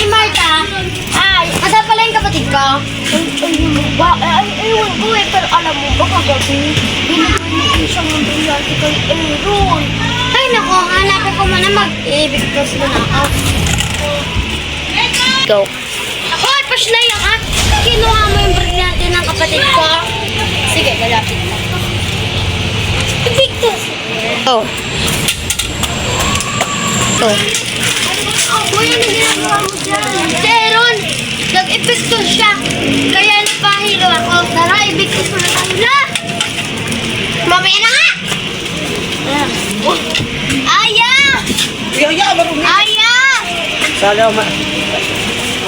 Hey, Marta. Ay, asa pala yung kapatid ko? Ewan ko eh, pero alam mo ba kagabi, binigay ni isang ng brilyante kay Aaron. Ay, naku, hanapin ko muna mag-ibig ko sila na ako. Go. Hoy, pashlay lang ha. Kinuha mo yung brilyante ng kapatid ko. Sige, lalapit mo. Invictus. Oh. Oh. Uy, ano ginagawa mo dyan? Teron! Nag-epektos siya. Kaya napahilo ako. Tara, ibigtos mo na tayo na! Mamaya na nga! Aya! Aya, marumi. Aya! Salamat.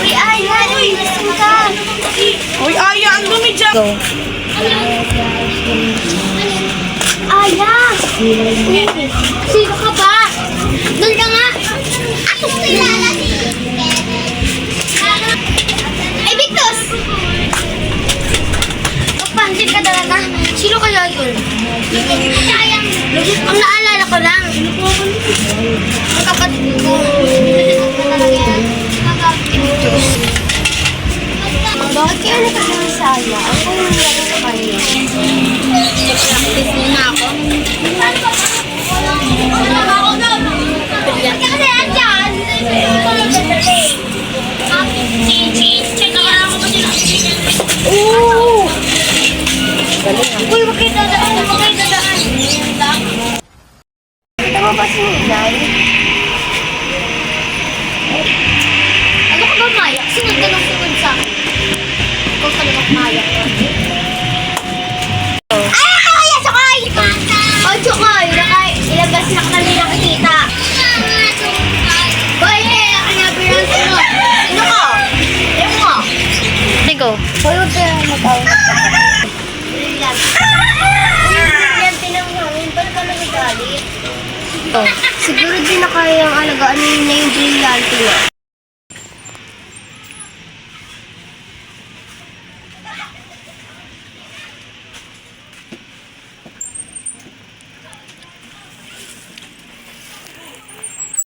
Uy, Aya! Nasaan ka? Uy, Aya, ang dumi dyan. Go. Aya! Sino ka ba? Doon ka nga! Ako kilala si Ay, Victus! Magpansin ka talaga. Sino kaya yun? Ang naalala ko lang. Ang kapatid ko. Victus. Bakit kaya nakasama sa Aya? Ang kung nalala ko kayo. Nag-practice muna ako. Ooh! Uy, wag kayo dadaan, wag kayo dadaan. Kita mo ba si Ninay? Ano ka ba, Maya? Sunod ka ng sunod sa akin. Ikaw talaga Maya. Ay, Kaya! Chokay! Oh, Chokay! Ilang beses na ka namin nakikita. Hoy, kaya bilang sunod. Sino ka? Ewan mo. Go. Hoy, huwag kayo mag-awag. Brilliant. Brilliant ng hangin. Ba't ka nagagalit? Siguro di na kayang alagaan niya yung brillante niya.